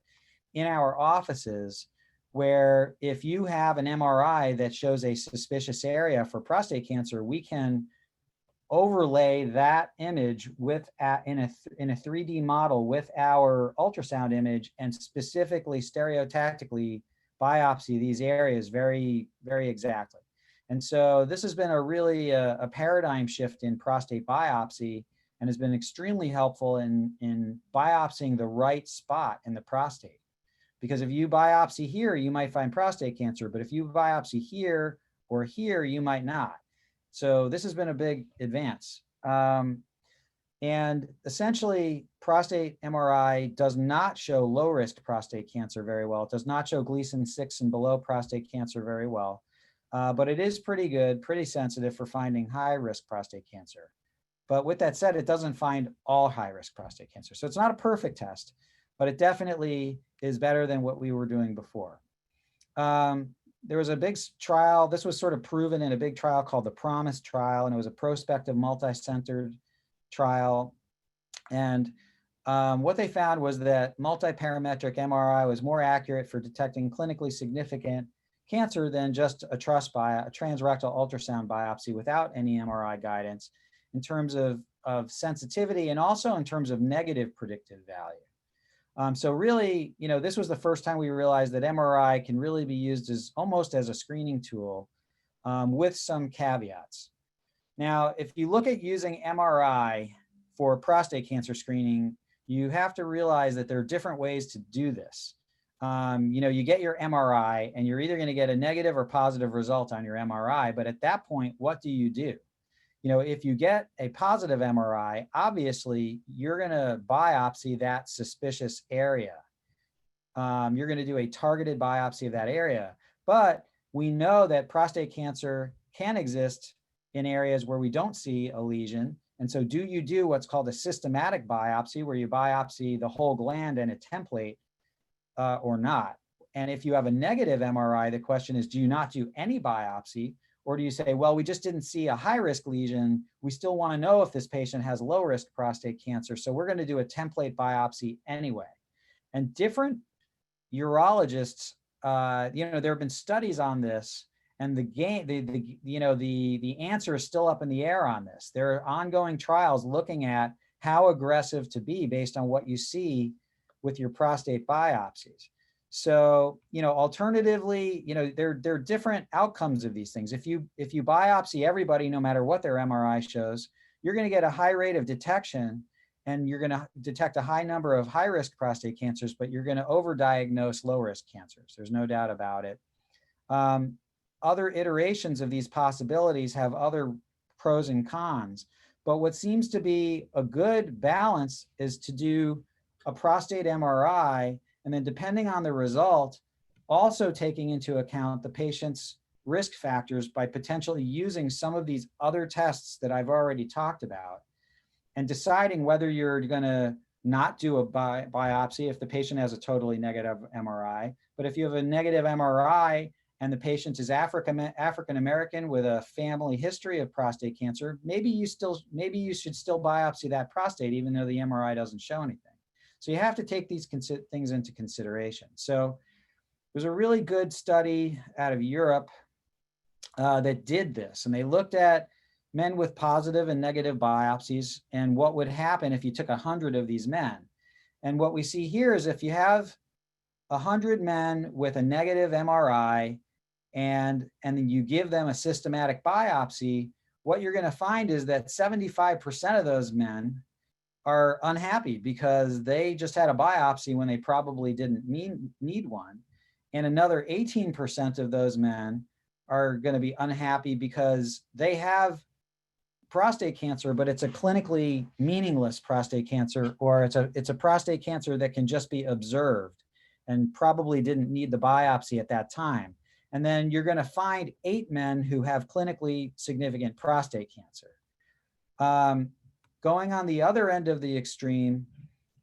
in our offices where if you have an MRI that shows a suspicious area for prostate cancer, we can overlay that image with in a 3D model with our ultrasound image and specifically stereotactically biopsy these areas very, very exactly. And so this has been a really a paradigm shift in prostate biopsy and has been extremely helpful in biopsying the right spot in the prostate. Because if you biopsy here, you might find prostate cancer, but if you biopsy here or here, you might not. So this has been a big advance. And essentially, prostate MRI does not show low-risk prostate cancer very well. It does not show Gleason 6 and below prostate cancer very well. but it is pretty good, pretty sensitive for finding high-risk prostate cancer. But with that said, it doesn't find all high-risk prostate cancer. So it's not a perfect test, but it definitely is better than what we were doing before. There was a big trial. This was sort of proven in a big trial called the PROMISE trial, and it was a prospective multi-centered trial. And what they found was that multiparametric MRI was more accurate for detecting clinically significant cancer than just a transrectal ultrasound biopsy without any MRI guidance in terms of sensitivity and also in terms of negative predictive value. So really, this was the first time we realized that MRI can really be used as almost as a screening tool with some caveats. Now, if you look at using MRI for prostate cancer screening, you have to realize that there are different ways to do this. You get your MRI and you're either going to get a negative or positive result on your MRI, but at that point, what do? If you get a positive MRI, obviously you're going to biopsy that suspicious area. You're going to do a targeted biopsy of that area, but we know that prostate cancer can exist in areas where we don't see a lesion. And so do you do what's called a systematic biopsy, where you biopsy the whole gland and a template or not? And if you have a negative MRI, the question is, do you not do any biopsy? Or do you say, well, we just didn't see a high-risk lesion. We still want to know if this patient has low-risk prostate cancer, so we're going to do a template biopsy anyway. And different urologists, there have been studies on this, and the answer is still up in the air on this. There are ongoing trials looking at how aggressive to be based on what you see with your prostate biopsies. So, alternatively, there are different outcomes of these things. If you biopsy everybody, no matter what their MRI shows, you're going to get a high rate of detection, and you're going to detect a high number of high-risk prostate cancers, but you're going to overdiagnose low-risk cancers. There's no doubt about it. Other iterations of these possibilities have other pros and cons, but what seems to be a good balance is to do a prostate MRI, and then depending on the result, also taking into account the patient's risk factors by potentially using some of these other tests that I've already talked about, and deciding whether you're going to not do a biopsy if the patient has a totally negative MRI. But if you have a negative MRI and the patient is African-American with a family history of prostate cancer, maybe you should still biopsy that prostate even though the MRI doesn't show anything. So you have to take these things into consideration. So there's a really good study out of Europe that did this, and they looked at men with positive and negative biopsies and what would happen if you took 100 of these men. And what we see here is if you have 100 men with a negative MRI and then you give them a systematic biopsy, what you're going to find is that 75% of those men are unhappy because they just had a biopsy when they probably didn't need one. And another 18% of those men are going to be unhappy because they have prostate cancer, but it's a clinically meaningless prostate cancer, or it's a prostate cancer that can just be observed and probably didn't need the biopsy at that time. And then you're going to find 8 men who have clinically significant prostate cancer. Going on the other end of the extreme,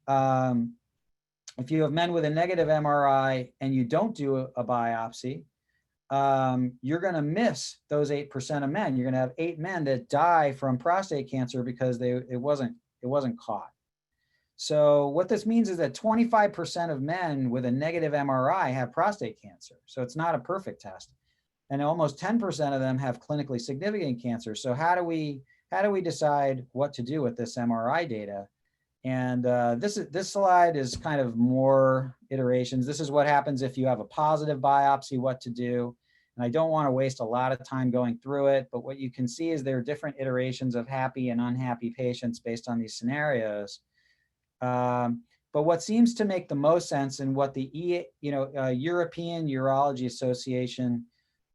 if you have men with a negative MRI and you don't do a biopsy, you're going to miss those 8% of men. You're going to have 8 men that die from prostate cancer because it wasn't caught. So what this means is that 25% of men with a negative MRI have prostate cancer. So it's not a perfect test, and almost 10% of them have clinically significant cancer. So how do we decide what to do with this MRI data? And this slide is kind of more iterations. This is what happens if you have a positive biopsy, what to do. And I don't want to waste a lot of time going through it, but what you can see is there are different iterations of happy and unhappy patients based on these scenarios. But what seems to make the most sense and what the European Urology Association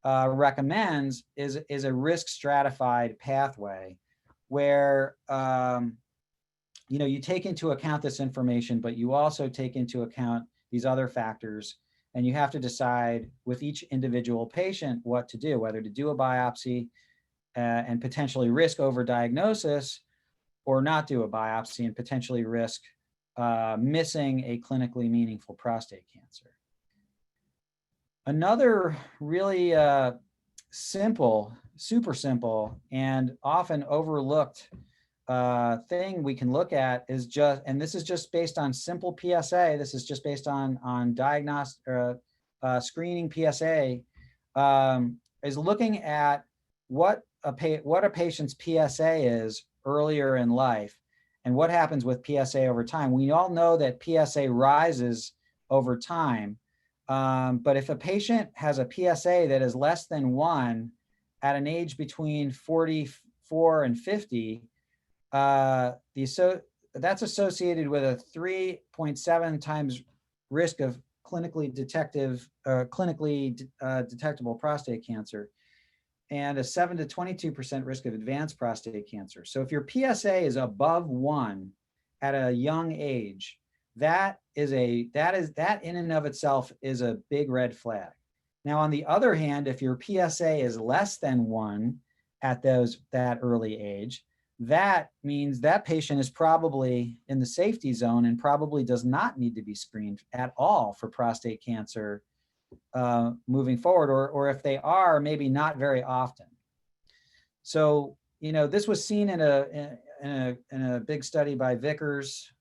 recommends is a risk stratified pathway where you take into account this information, but you also take into account these other factors And you have to decide with each individual patient what to do, whether to do a biopsy and potentially risk overdiagnosis, or not do a biopsy and potentially risk missing a clinically meaningful prostate cancer. Another really simple, super simple, and often overlooked thing we can look at is just, and this is just based on simple PSA, this is just based on diagnostic screening PSA, is looking at what a patient's PSA is earlier in life and what happens with PSA over time. We all know that PSA rises over time, but if a patient has a PSA that is less than 1 at an age between 44 and 50, that's associated with a 3.7 times risk of clinically detectable prostate cancer, and a 7 to 22% risk of advanced prostate cancer. So if your PSA is above 1 at a young age, that in and of itself is a big red flag. Now, on the other hand, if your PSA is less than 1 at that early age, that means that patient is probably in the safety zone and probably does not need to be screened at all for prostate cancer moving forward, or if they are, maybe not very often. So, this was seen in a big study by Vickers.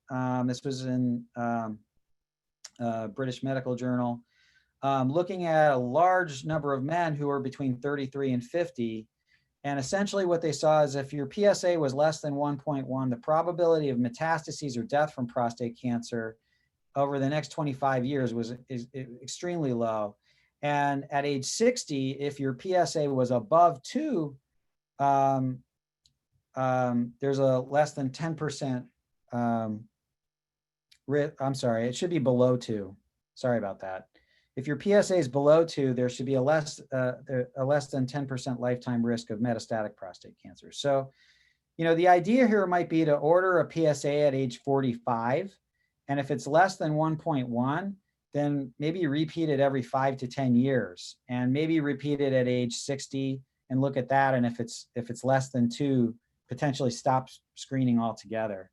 This was in British Medical Journal, looking at a large number of men who were between 33 and 50. And essentially what they saw is if your PSA was less than 1.1, the probability of metastases or death from prostate cancer over the next 25 years is extremely low. And at age 60, if your PSA was above 2, there's a less than 10%, I'm sorry, it should be below 2. Sorry about that. If your PSA is below 2, there should be a less than 10% lifetime risk of metastatic prostate cancer. So, the idea here might be to order a PSA at age 45. And if it's less than 1.1, then maybe repeat it every 5 to 10 years, and maybe repeat it at age 60 and look at that. And if it's less than 2, potentially stop screening altogether.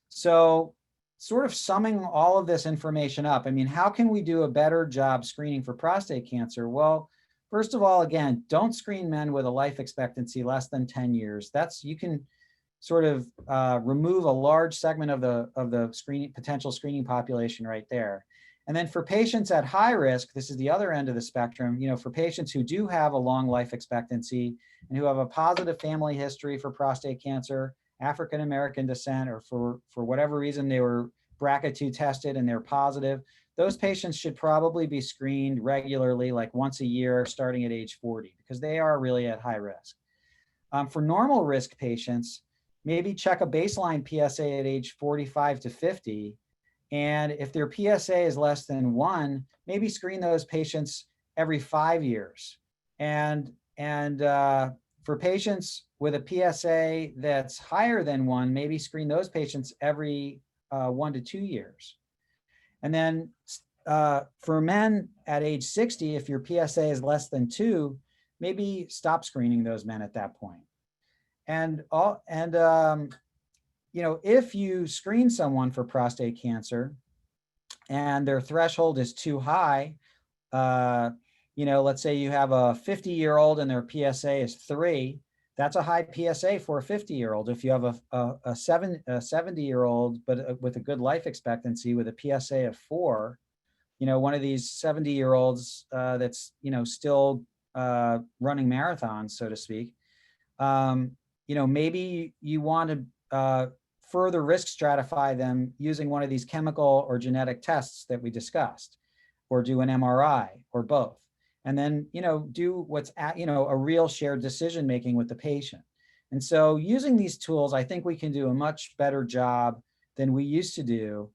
So, sort of summing all of this information up, I mean, how can we do a better job screening for prostate cancer? Well, first of all, again, don't screen men with a life expectancy less than 10 years. You can sort of remove a large segment of the potential screening population right there. And then for patients at high risk, this is the other end of the spectrum, for patients who do have a long life expectancy and who have a positive family history for prostate cancer, African-American descent, or for whatever reason they were BRCA2 tested and they're positive, those patients should probably be screened regularly, like once a year, starting at age 40, because they are really at high risk. For normal risk patients, maybe check a baseline PSA at age 45 to 50. And if their PSA is less than 1, maybe screen those patients every 5 years. And for patients with a PSA that's higher than 1, maybe screen those patients every 1 to 2 years. And then for men at age 60, if your PSA is less than 2, maybe stop screening those men at that point. And if you screen someone for prostate cancer and their threshold is too high, let's say you have a 50-year-old and their PSA is 3, that's a high PSA for a 50-year-old. If you have a 70-year-old, but with a good life expectancy with a PSA of 4, one of these 70-year-olds that's, still running marathons, so to speak, maybe you want to further risk stratify them using one of these chemical or genetic tests that we discussed, or do an MRI, or both. And then, do what's a real shared decision-making with the patient. And so using these tools, I think we can do a much better job than we used to do.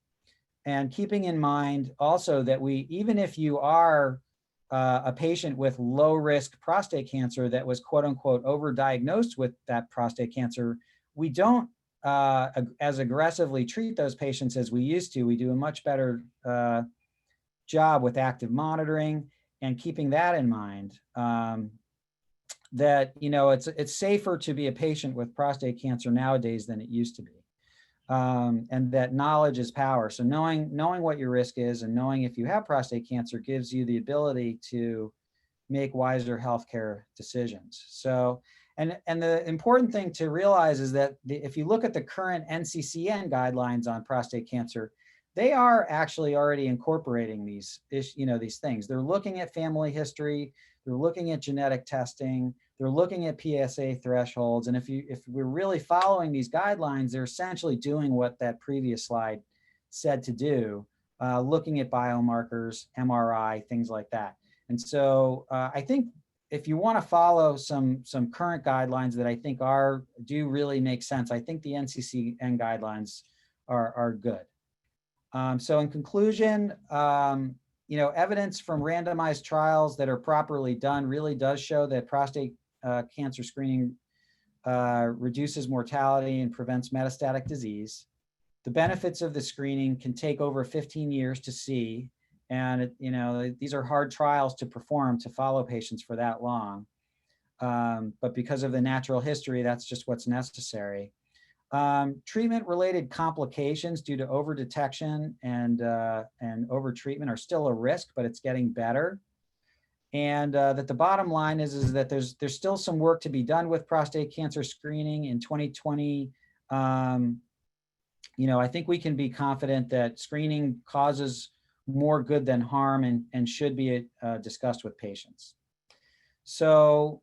And keeping in mind also that even if you are a patient with low risk prostate cancer that was quote unquote overdiagnosed with that prostate cancer, we don't as aggressively treat those patients as we used to. We do a much better job with active monitoring and keeping that in mind, that, it's safer to be a patient with prostate cancer nowadays than it used to be. And that knowledge is power. So knowing what your risk is and knowing if you have prostate cancer gives you the ability to make wiser healthcare decisions. So, and the important thing to realize is that if you look at the current NCCN guidelines on prostate cancer, they are actually already incorporating these things. They're looking at family history, they're looking at genetic testing, they're looking at PSA thresholds. And if we're really following these guidelines, they're essentially doing what that previous slide said to do, looking at biomarkers, MRI, things like that. And so I think if you want to follow some current guidelines that I think do really make sense, I think the NCCN guidelines are good. So in conclusion, evidence from randomized trials that are properly done really does show that prostate cancer screening reduces mortality and prevents metastatic disease. The benefits of the screening can take over 15 years to see. And, these are hard trials to perform to follow patients for that long. But because of the natural history, that's just what's necessary. Treatment-related complications due to overdetection and overtreatment are still a risk, but it's getting better. And that the bottom line is that there's still some work to be done with prostate cancer screening in 2020. I think we can be confident that screening causes more good than harm and should be discussed with patients. So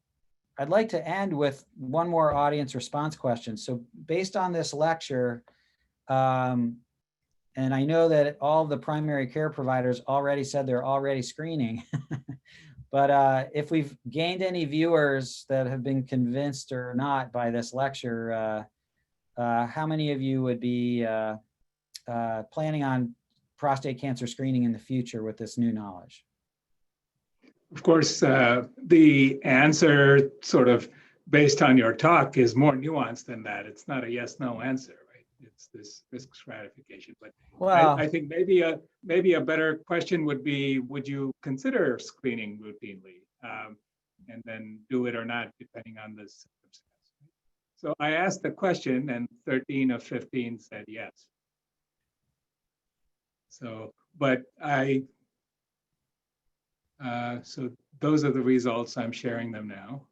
I'd like to end with one more audience response question. So based on this lecture, and I know that all the primary care providers already said they're already screening, but if we've gained any viewers that have been convinced or not by this lecture, how many of you would be planning on prostate cancer screening in the future with this new knowledge? Of course, the answer sort of based on your talk is more nuanced than that. It's not a yes/no answer, right? It's this risk stratification. But I think maybe a better question would be, would you consider screening routinely, and then do it or not, depending on the circumstance? So I asked the question, and 13 of 15 said yes. So, but so those are the results. I'm sharing them now.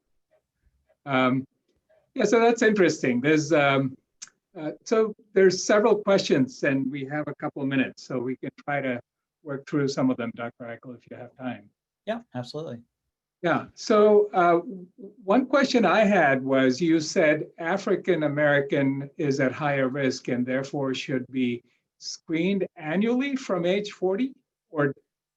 Yeah, so that's interesting. There's several questions, and we have a couple of minutes, so we can try to work through some of them, Dr. Eichel, if you have time. Yeah, absolutely. Yeah. So one question I had was, you said African American is at higher risk and therefore should be screened annually from age 40, or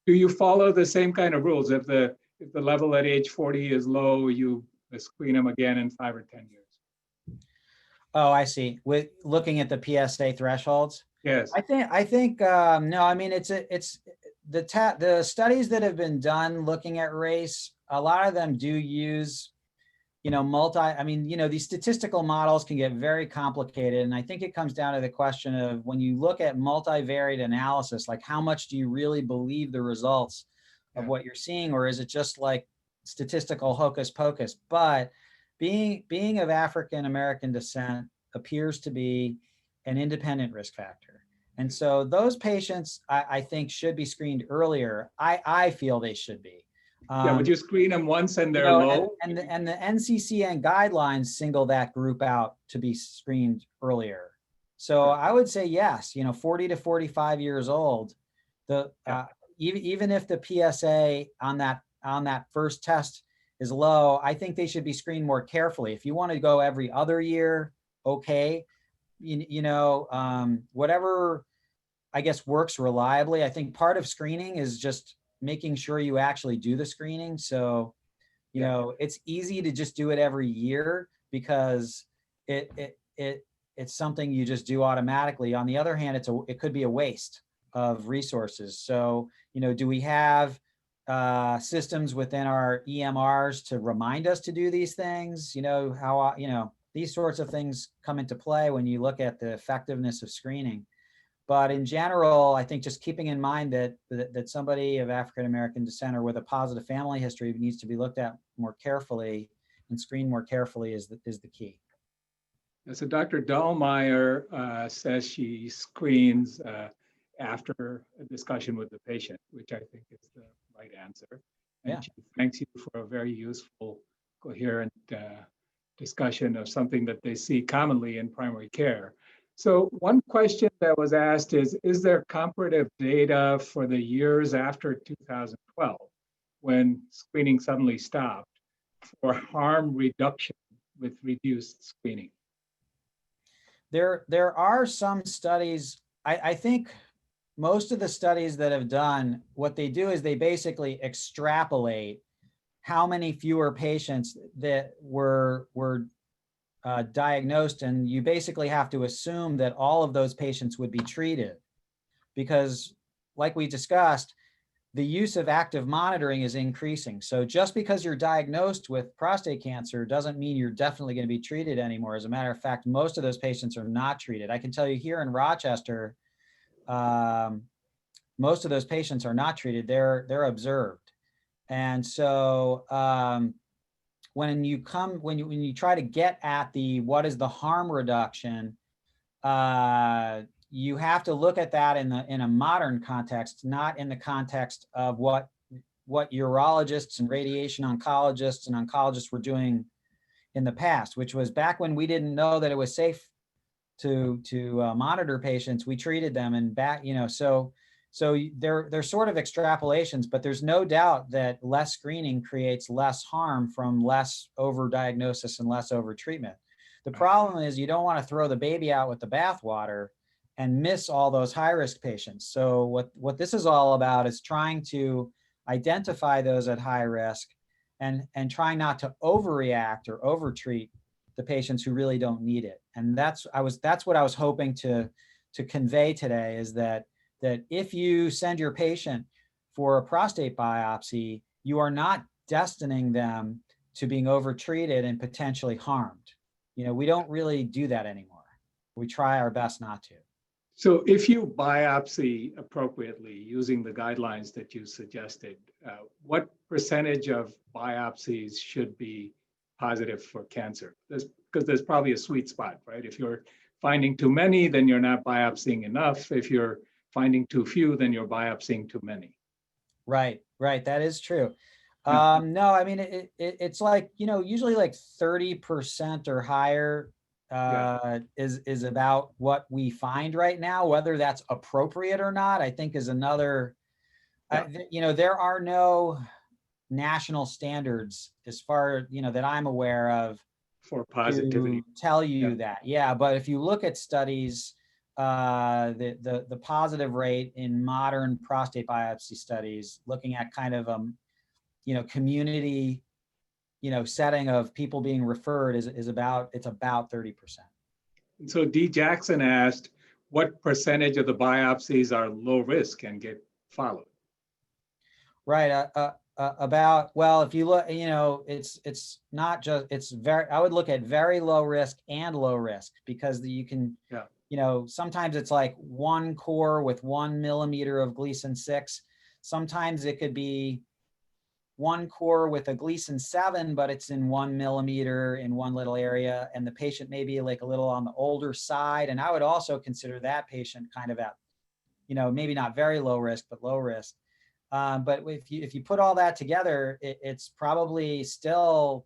do you follow the same kind of rules? If the level at age 40 is low, you screen them again in 5 or 10 years. Oh, I see. With looking at the PSA thresholds. Yes. I think no. I mean, it's the studies that have been done looking at race. A lot of them do use, these statistical models can get very complicated. And I think it comes down to the question of, when you look at multivariate analysis, like how much do you really believe the results of what you're seeing, or is it just like statistical hocus pocus? But being of African American descent appears to be an independent risk factor. And so those patients, I think, should be screened earlier. I feel they should be. Yeah, would you screen them once and they're low? And the NCCN guidelines single that group out to be screened earlier. So I would say yes, 40 to 45 years old, even if the PSA on that first test is low, I think they should be screened more carefully. If you want to go every other year, okay, whatever I guess works reliably. I think part of screening is just making sure you actually do the screening. So, it's easy to just do it every year because it's something you just do automatically. On the other hand, it could be a waste of resources. So, do we have systems within our EMRs to remind us to do these things? These sorts of things come into play when you look at the effectiveness of screening. But in general, I think just keeping in mind that somebody of African American descent or with a positive family history needs to be looked at more carefully and screened more carefully is the key. So Dr. Dahlmeyer says she screens after a discussion with the patient, which I think is the right answer. And Yeah. she thanks you for a very useful, coherent discussion of something that they see commonly in primary care. So one question that was asked is there comparative data for the years after 2012 when screening suddenly stopped for harm reduction with reduced screening? There are some studies, I think most of the studies that have done, what they do is they basically extrapolate how many fewer patients that were diagnosed, and you basically have to assume that all of those patients would be treated because, like we discussed, the use of active monitoring is increasing. So just because you're diagnosed with prostate cancer doesn't mean you're definitely going to be treated anymore. As a matter of fact, most of those patients are not treated. I can tell you here in Rochester, most of those patients are not treated. They're observed. And so when you try to get at what is the harm reduction, you have to look at that in a modern context, not in the context of what urologists and radiation oncologists and oncologists were doing in the past, which was back when we didn't know that it was safe to monitor patients. We treated them, and so they're sort of extrapolations, but there's no doubt that less screening creates less harm from less overdiagnosis and less overtreatment. The problem is you don't want to throw the baby out with the bathwater and miss all those high-risk patients. So what this is all about is trying to identify those at high risk and trying not to overreact or overtreat the patients who really don't need it. And that's what I was hoping to convey today, is that if you send your patient for a prostate biopsy, you are not destining them to being overtreated and potentially harmed. We don't really do that anymore. We try our best not to. So if you biopsy appropriately using the guidelines that you suggested, what percentage of biopsies should be positive for cancer? Because there's probably a sweet spot, right? If you're finding too many, then you're not biopsying enough. If you're finding too few, then you're biopsying too many. Right. That is true. No, I mean, it's like, usually like 30% or higher is about what we find right now. Whether that's appropriate or not, I think is another, there are no national standards as far, that I'm aware of for positivity to tell you that. Yeah. But if you look at studies, the positive rate in modern prostate biopsy studies, looking at kind of, community, setting of people being referred is about 30%. And so D. Jackson asked, what percentage of the biopsies are low risk and get followed? Right. If you look, it's not just, I would look at very low risk and low risk, because you can, sometimes it's like one core with 1 millimeter of Gleason 6. Sometimes it could be one core with a Gleason 7, but it's in 1 millimeter in one little area, and the patient may be like a little on the older side. And I would also consider that patient kind of at, maybe not very low risk, but low risk. But if you put all that together, it's probably still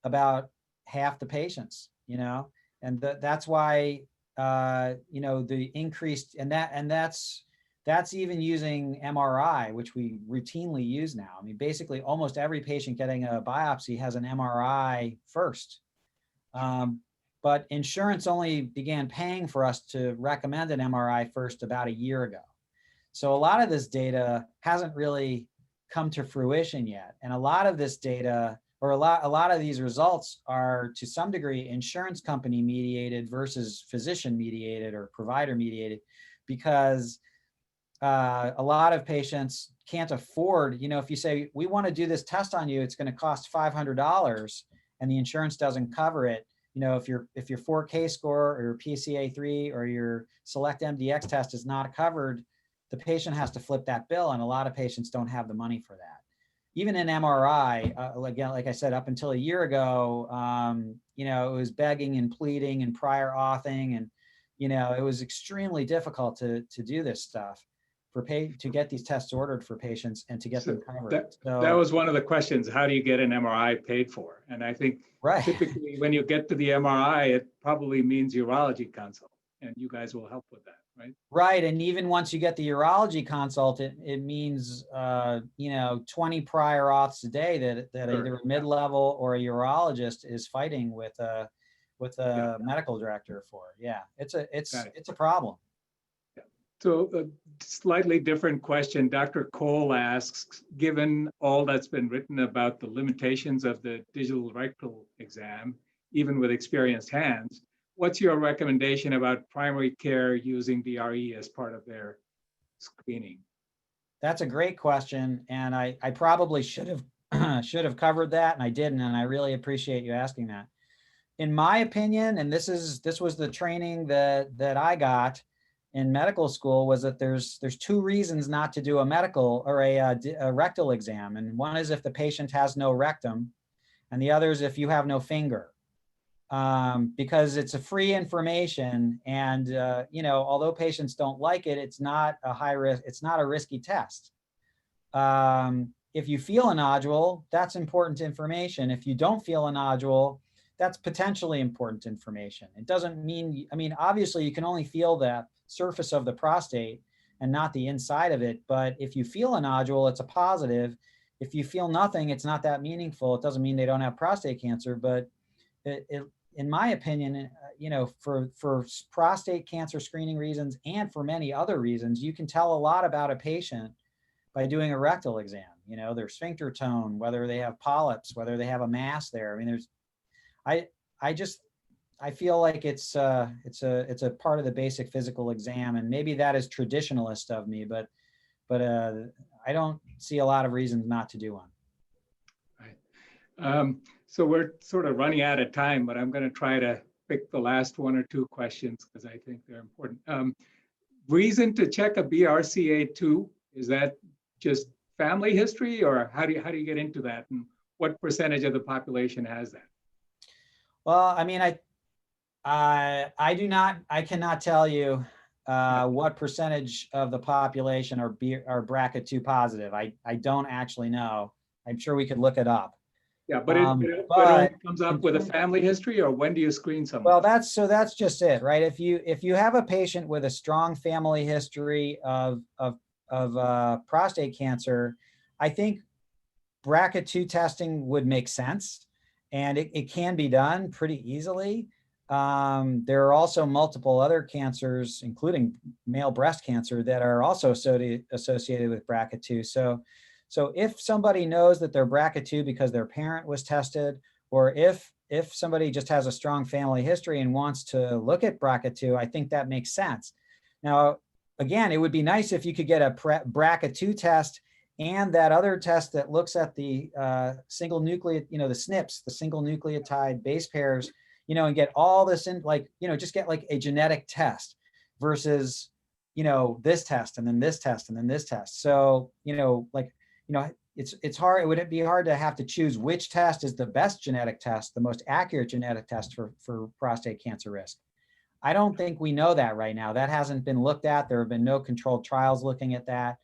about half the patients, and that's why, the increased, and that's even using MRI, which we routinely use now. I mean, basically almost every patient getting a biopsy has an MRI first. But insurance only began paying for us to recommend an MRI first about a year ago. So a lot of this data hasn't really come to fruition yet. And a lot of this data, or a lot of these results, are to some degree insurance company mediated versus physician mediated or provider mediated, because a lot of patients can't afford, if you say, we want to do this test on you, it's going to cost $500, and the insurance doesn't cover it, if your 4K score or your PCA3 or your select MDX test is not covered, the patient has to flip that bill, and a lot of patients don't have the money for that. Even in MRI, again, like I said, up until a year ago, it was begging and pleading and prior authing, and it was extremely difficult to do this stuff to get these tests ordered for patients and to get them covered. That was one of the questions. How do you get an MRI paid for? And I think typically when you get to the MRI, it probably means urology consult, and you guys will help with that, right? Right. And even once you get the urology consult, it means 20 prior auths a day that either a mid-level or a urologist is fighting with a medical director for. Yeah, it's a problem. So a slightly different question. Dr. Cole asks, given all that's been written about the limitations of the digital rectal exam, even with experienced hands, what's your recommendation about primary care using DRE as part of their screening? That's a great question. And I probably should have covered that, and I didn't, and I really appreciate you asking that. In my opinion, and this was the training that I got in medical school, was that there's two reasons not to do a medical or a rectal exam. And one is if the patient has no rectum, and the other is if you have no finger. Because it's a free information, and although patients don't like it, it's not a high risk, it's not a risky test. If you feel a nodule, that's important information. If you don't feel a nodule, that's potentially important information. It doesn't mean, obviously you can only feel the surface of the prostate and not the inside of it. But if you feel a nodule, it's a positive. If you feel nothing, it's not that meaningful. It doesn't mean they don't have prostate cancer, but in my opinion, for prostate cancer screening reasons and for many other reasons, you can tell a lot about a patient by doing a rectal exam. Their sphincter tone, whether they have polyps, whether they have a mass there. I feel like it's a part of the basic physical exam, and maybe that is traditionalist of me, but I don't see a lot of reasons not to do one. Right. So we're sort of running out of time, but I'm going to try to pick the last one or two questions because I think they're important. Reason to check a BRCA2, is that just family history, or how do you get into that, and what percentage of the population has that? Well, I cannot tell you what percentage of the population are BRCA2 positive. I don't actually know. I'm sure we could look it up. Yeah, but it only comes up with a family history, or when do you screen someone? Well, that's just it, right? If you have a patient with a strong family history of prostate cancer, I think BRCA2 testing would make sense, and it can be done pretty easily. There are also multiple other cancers, including male breast cancer, that are also associated with BRCA2. So if somebody knows that they're BRCA2 because their parent was tested, or if somebody just has a strong family history and wants to look at BRCA2, I think that makes sense. Now, again, it would be nice if you could get a BRCA2 test and that other test that looks at the single nucleotide, the SNPs, the single nucleotide base pairs, and get all this in, just get like a genetic test versus, this test and then this test and then this test. So, it's hard. It would be hard to have to choose which test is the best genetic test, the most accurate genetic test for prostate cancer risk. I don't think we know that right now. That hasn't been looked at. There have been no controlled trials looking at that.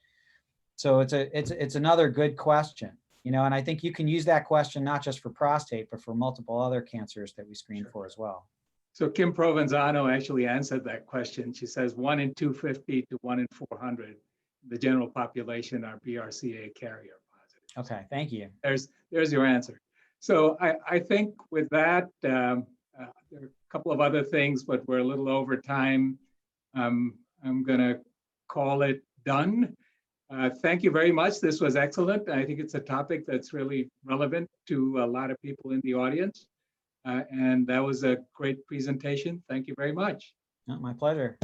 So it's another good question, and I think you can use that question not just for prostate, but for multiple other cancers that we screen for as well. So Kim Provenzano actually answered that question. She says 1 in 250 to 1 in 400, the general population are BRCA carrier positive. Okay, thank you. There's your answer. So I think with that, there are a couple of other things, but we're a little over time. I'm going to call it done. Thank you very much. This was excellent. I think it's a topic that's really relevant to a lot of people in the audience. And that was a great presentation. Thank you very much. My pleasure.